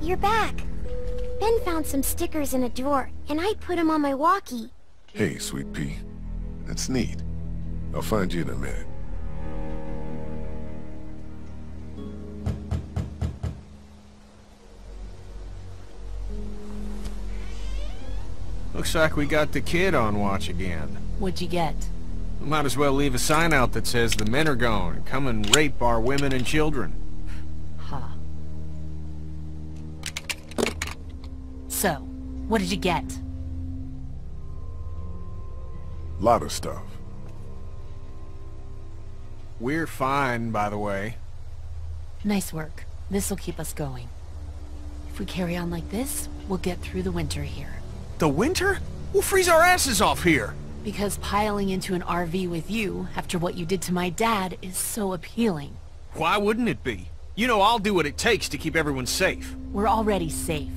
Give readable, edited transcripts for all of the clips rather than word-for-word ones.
you're back. Ben found some stickers in a drawer, and I put them on my walkie. Hey, Sweet Pea. That's neat. I'll find you in a minute. Looks like we got the kid on watch again. What'd you get? We might as well leave a sign out that says the men are gone. Come and rape our women and children. Huh. So, what did you get? Lot of stuff. We're fine, by the way. Nice work. This'll keep us going. If we carry on like this, we'll get through the winter here. The winter? We'll freeze our asses off here. Because piling into an RV with you, after what you did to my dad, is so appealing. Why wouldn't it be? You know I'll do what it takes to keep everyone safe. We're already safe.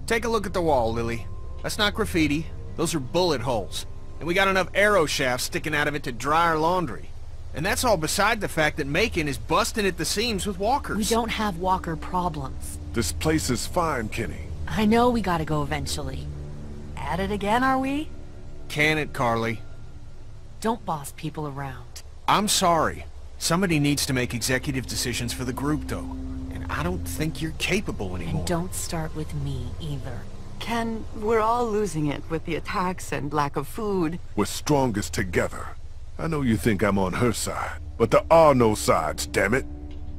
Take a look at the wall, Lily. That's not graffiti. Those are bullet holes. And we got enough arrow shafts sticking out of it to dry our laundry. And that's all beside the fact that Macon is busting at the seams with walkers. We don't have walker problems. This place is fine, Kenny. I know we gotta go eventually. At it again, are we? Can it, Carly? Don't boss people around. I'm sorry. Somebody needs to make executive decisions for the group, though. And I don't think you're capable anymore. And don't start with me, either. Ken, we're all losing it with the attacks and lack of food. We're strongest together. I know you think I'm on her side, but there are no sides, damn it.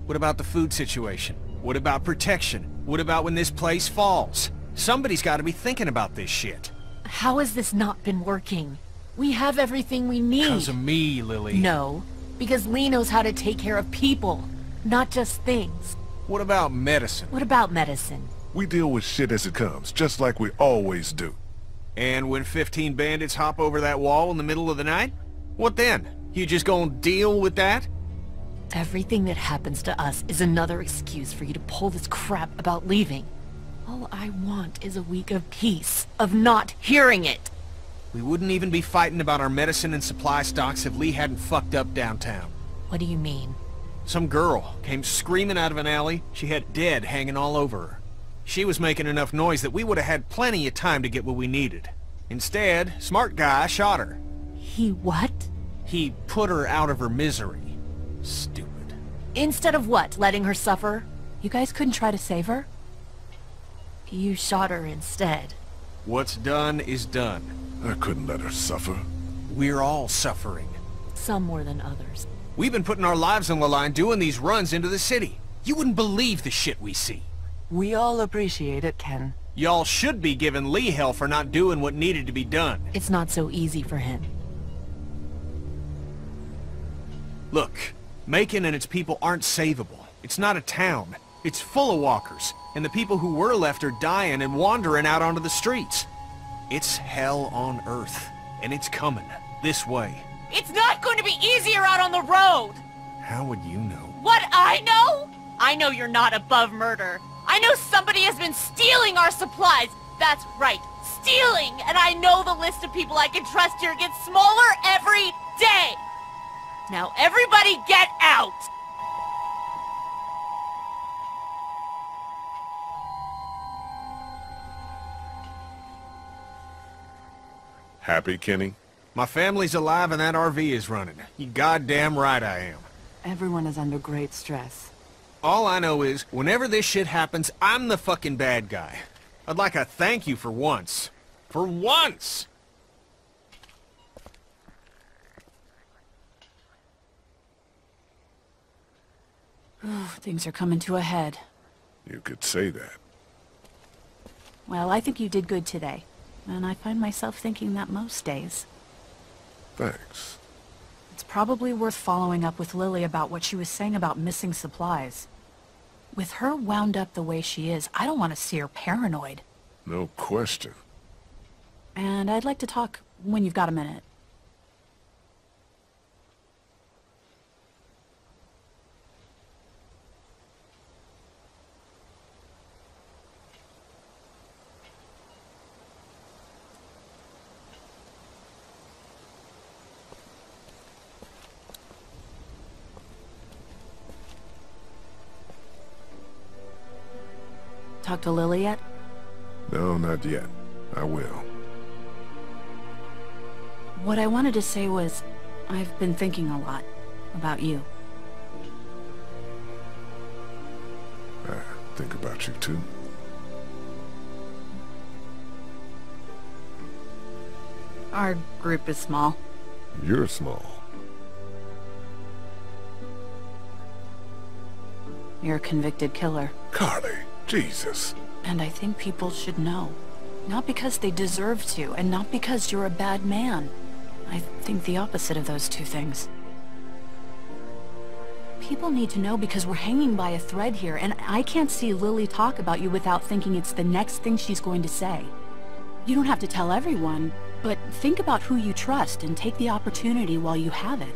What about the food situation? What about protection? What about when this place falls? Somebody's got to be thinking about this shit. How has this not been working? We have everything we need. Because of me, Lily. No, because Lee knows how to take care of people, not just things. What about medicine? What about medicine? We deal with shit as it comes, just like we always do. And when 15 bandits hop over that wall in the middle of the night? What then? You just gonna deal with that? Everything that happens to us is another excuse for you to pull this crap about leaving. All I want is a week of peace, of not hearing it. We wouldn't even be fighting about our medicine and supply stocks if Lee hadn't fucked up downtown. What do you mean? Some girl came screaming out of an alley. She had dead hanging all over her. She was making enough noise that we would have had plenty of time to get what we needed. Instead, smart guy shot her. He what? He put her out of her misery. Stupid. Instead of what? Letting her suffer? You guys couldn't try to save her? You shot her instead. What's done is done. I couldn't let her suffer. We're all suffering. Some more than others. We've been putting our lives on the line doing these runs into the city. You wouldn't believe the shit we see. We all appreciate it, Ken. Y'all should be giving Lee hell for not doing what needed to be done. It's not so easy for him. Look, Macon and its people aren't savable. It's not a town. It's full of walkers, and the people who were left are dying and wandering out onto the streets. It's hell on Earth, and it's coming this way. It's not going to be easier out on the road! How would you know? What I know? I know you're not above murder. I know somebody has been stealing our supplies. That's right, stealing! And I know the list of people I can trust here gets smaller every day! Now everybody get out! Happy, Kenny? My family's alive and that RV is running. You goddamn right I am. Everyone is under great stress. All I know is, whenever this shit happens, I'm the fucking bad guy. I'd like a thank you for once. For once! Things are coming to a head. You could say that. Well, I think you did good today. And I find myself thinking that most days. Thanks. It's probably worth following up with Lily about what she was saying about missing supplies. With her wound up the way she is, I don't want to see her paranoid. No question. And I'd like to talk when you've got a minute. talked to Lily yet? No, not yet. I will. What I wanted to say was, I've been thinking a lot about you. I think about you too. Our group is small. You're small. You're a convicted killer. Carly, Jesus. And I think people should know. Not because they deserve to, and not because you're a bad man. I think the opposite of those two things. People need to know because we're hanging by a thread here, and I can't see Lily talk about you without thinking it's the next thing she's going to say. You don't have to tell everyone, but think about who you trust and take the opportunity while you have it.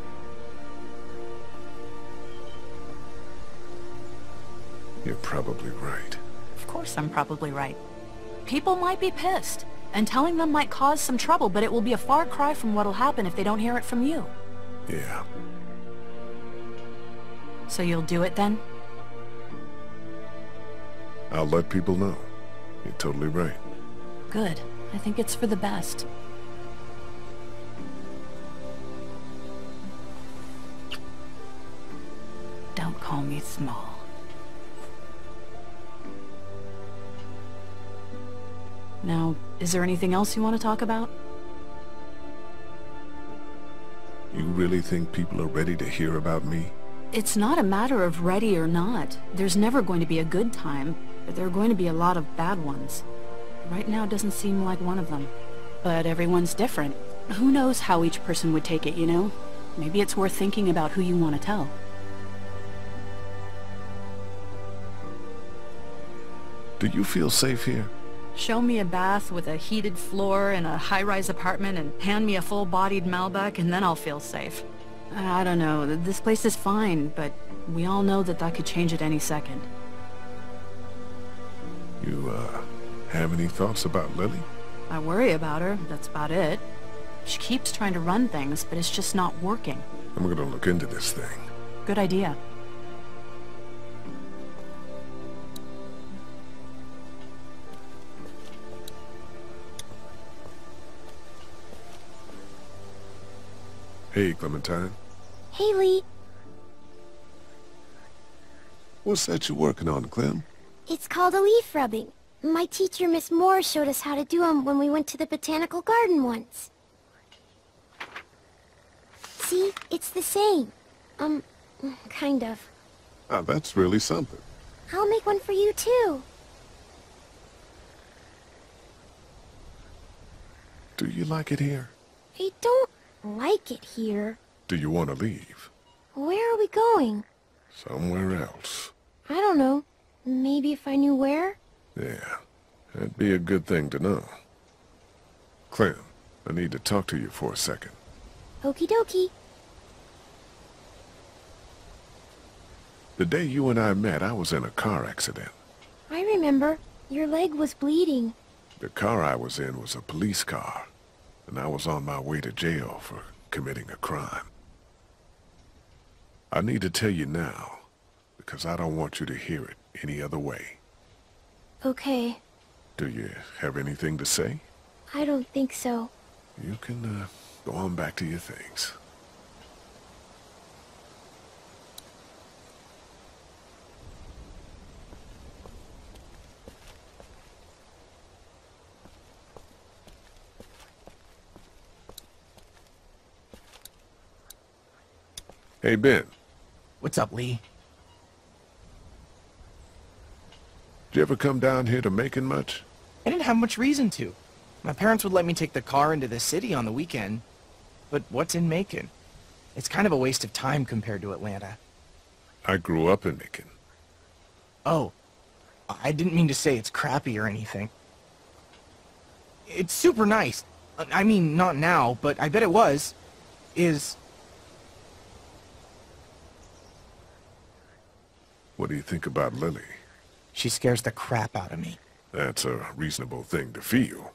You're probably right. Of course I'm probably right. People might be pissed, and telling them might cause some trouble, but it will be a far cry from what'll happen if they don't hear it from you. Yeah. So you'll do it then? I'll let people know. You're totally right. Good. I think it's for the best. Don't call me small. Now, is there anything else you want to talk about? You really think people are ready to hear about me? It's not a matter of ready or not. There's never going to be a good time, but there are going to be a lot of bad ones. Right now doesn't seem like one of them. But everyone's different. Who knows how each person would take it, you know? Maybe it's worth thinking about who you want to tell. Do you feel safe here? Show me a bath with a heated floor in a high-rise apartment and hand me a full-bodied Malbec and then I'll feel safe. I don't know, this place is fine, but we all know that could change at any second. You, have any thoughts about Lily? I worry about her, that's about it. She keeps trying to run things, but it's just not working. I'm gonna look into this thing. Good idea. Hey, Clementine. Haley, What's that you're working on, Clem? it's called a leaf rubbing. My teacher, Miss Moore, showed us how to do 'em when we went to the botanical garden once. See, it's the same. Kind of. Ah, that's really something. I'll make one for you, too. Do you like it here? I don't like it here. Do you want to leave? Where are we going? Somewhere else. I don't know. Maybe if I knew where? Yeah, that'd be a good thing to know. Clem, I need to talk to you for a second. Okie dokie. The day you and I met, I was in a car accident. I remember. Your leg was bleeding. The car I was in was a police car, and I was on my way to jail for committing a crime. I need to tell you now, because I don't want you to hear it any other way. Okay. Do you have anything to say? I don't think so. You can, go on back to your things. Hey, Ben. What's up, Lee? Did you ever come down here to Macon much? I didn't have much reason to. My parents would let me take the car into the city on the weekend. But what's in Macon? It's kind of a waste of time compared to Atlanta. I grew up in Macon. Oh, I didn't mean to say it's crappy or anything. It's super nice. I mean, not now, but I bet it was. What do you think about Lily? She scares the crap out of me. That's a reasonable thing to feel.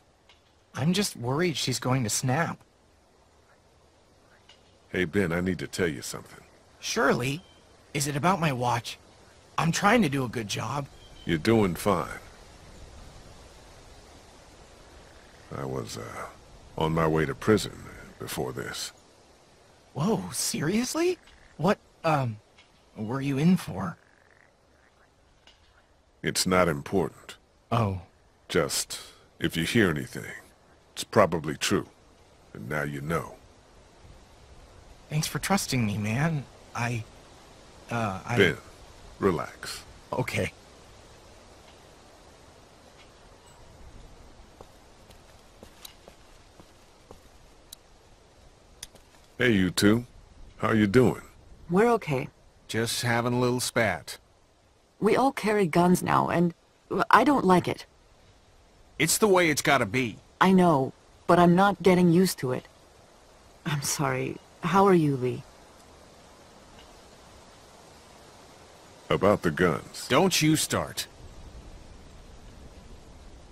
I'm just worried she's going to snap. Hey, Ben, I need to tell you something. Surely. Is it about my watch? I'm trying to do a good job. You're doing fine. I was, on my way to prison before this. Whoa, seriously? What, were you in for? It's not important. Oh. Just, if you hear anything, it's probably true. And now you know. Thanks for trusting me, man. Ben, relax. Okay. Hey, you two. How you doing? We're okay. Just having a little spat. We all carry guns now, and I don't like it. It's the way it's gotta be. I know, but I'm not getting used to it. I'm sorry. How are you, Lee? About the guns. Don't you start.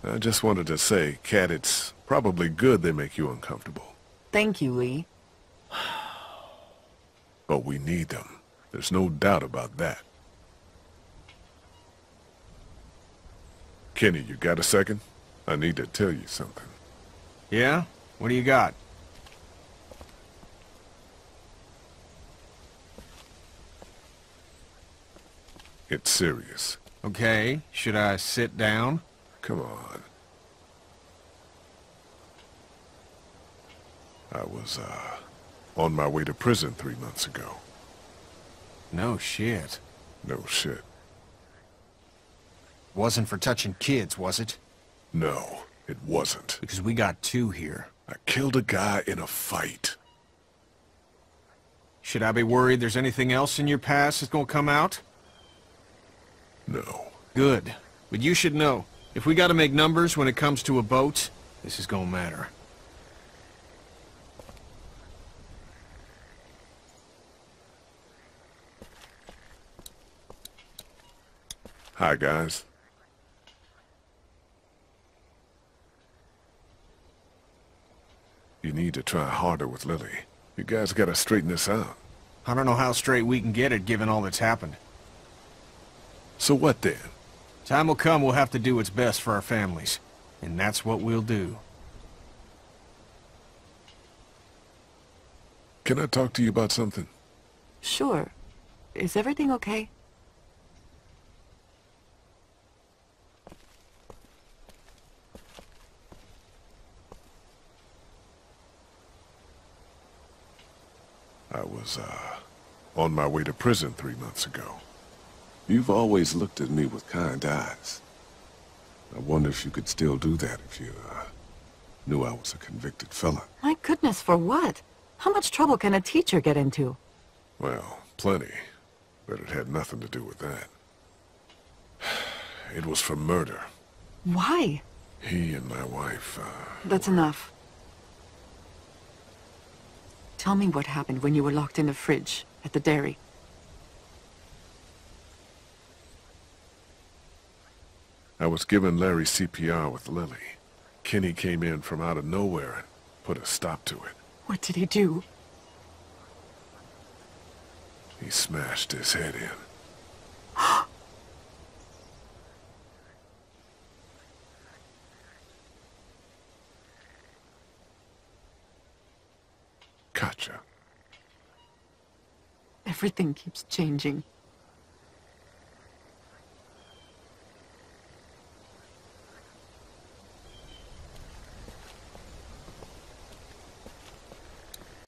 I just wanted to say, Kat, it's probably good they make you uncomfortable. Thank you, Lee. But we need them. There's no doubt about that. Kenny, you got a second? I need to tell you something. Yeah? What do you got? It's serious. Okay, should I sit down? Come on. I was, on my way to prison 3 months ago. No shit. No shit. Wasn't for touching kids, was it? No, it wasn't. Because we got two here. I killed a guy in a fight. Should I be worried there's anything else in your past that's gonna come out? No. Good. But you should know, if we gotta make numbers when it comes to a boat, this is gonna matter. Hi, guys. You need to try harder with Lily. You guys gotta straighten this out. I don't know how straight we can get it given all that's happened. So what then? Time will come we'll have to do what's best for our families. And that's what we'll do. Can I talk to you about something? Sure. Is everything okay? I was, on my way to prison 3 months ago. You've always looked at me with kind eyes. I wonder if you could still do that if you, knew I was a convicted felon. My goodness, for what? How much trouble can a teacher get into? Well, plenty. But it had nothing to do with that. It was for murder. Why? He and my wife, That's enough. Tell me what happened when you were locked in the fridge at the dairy. I was giving Larry CPR with Lily. Kenny came in from out of nowhere and put a stop to it. What did he do? He smashed his head in. Gotcha. Everything keeps changing.